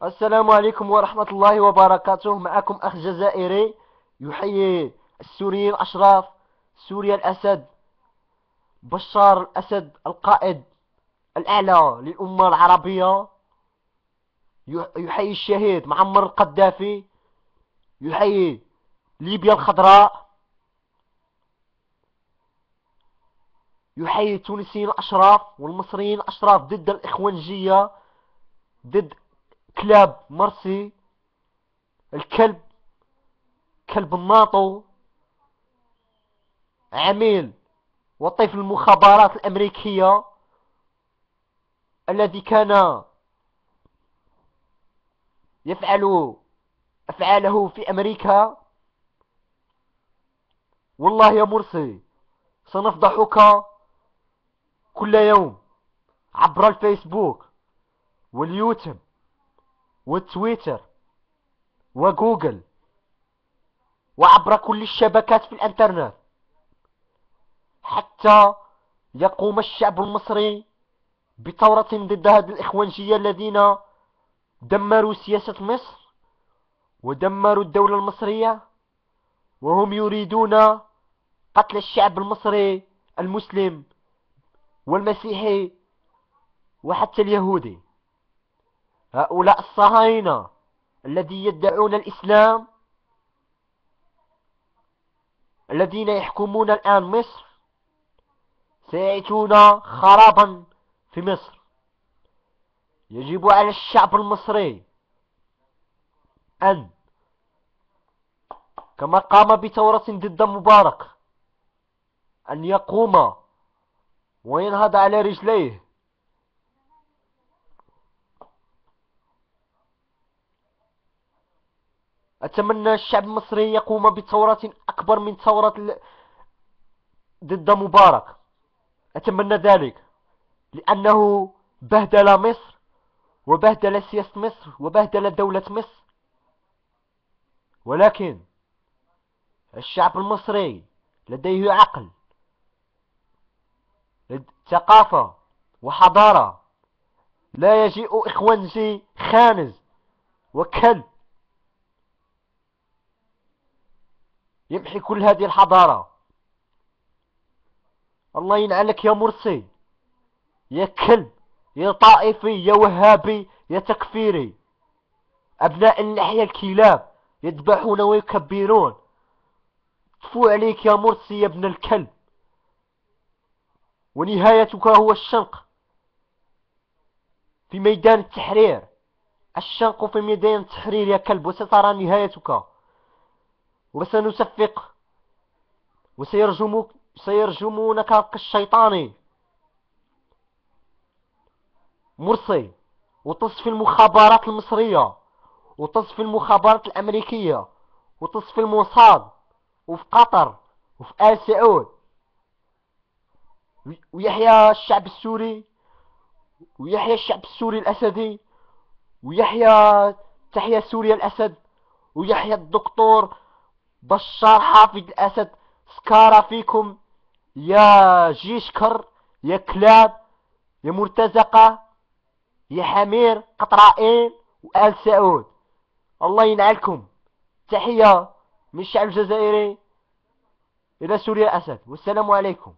السلام عليكم ورحمة الله وبركاته. معكم أخ جزائري يحيي السوريين الأشراف، سوريا الأسد، بشار الأسد القائد الأعلى للأمة العربية، يحيي الشهيد معمر القذافي، يحيي ليبيا الخضراء، يحيي التونسيين الأشراف والمصريين الأشراف ضد الإخوانجية، ضد كلاب مرسي الكلب، كلب الناطو، عميل وطيف المخابرات الأمريكية الذي كان يفعل أفعاله في أمريكا. والله يا مرسي سنفضحك كل يوم عبر الفيسبوك واليوتيوب والتويتر وجوجل وعبر كل الشبكات في الانترنت، حتى يقوم الشعب المصري بثورة ضد هذه الإخوانجية الذين دمروا سياسة مصر ودمروا الدولة المصرية، وهم يريدون قتل الشعب المصري المسلم والمسيحي وحتى اليهودي. هؤلاء الصهاينة الذين يدعون الإسلام، الذين يحكمون الآن مصر، سيأتون خرابا في مصر. يجب على الشعب المصري أن كما قام بثورة ضد مبارك أن يقوم وينهض على رجليه. أتمنى الشعب المصري يقوم بثورة أكبر من ثورة ضد مبارك، أتمنى ذلك، لأنه بهدل مصر وبهدل سياسة مصر وبهدل دولة مصر. ولكن الشعب المصري لديه عقل، ثقافة وحضارة. لا يجيء إخوانجي خانز وكلب يمحي كل هذه الحضارة. الله ينعلك يا مرسي، يا كلب، يا طائفي، يا وهابي، يا تكفيري. أبناء اللحية الكلاب يذبحون ويكبرون. تفو عليك يا مرسي يا ابن الكلب، ونهايتك هو الشنق في ميدان التحرير. الشنق في ميدان التحرير يا كلب، وسترى نهايتك. وسنصفق سيرجمونك كالشيطان مرسي، وتصفي المخابرات المصرية وتصفي المخابرات الأمريكية وتصفي الموساد وفي قطر وفي آل سعود. ويحيى الشعب السوري، ويحيى الشعب السوري الأسدي، ويحيى تحيا سوريا الأسد، ويحيى الدكتور بشار حافظ الأسد. سكارة فيكم يا جيشكر، يا كلاب، يا مرتزقة، يا حمير قطرائين وآل سعود. الله ينعلكم. تحية من الشعب الجزائري إلى سوريا الأسد، والسلام عليكم.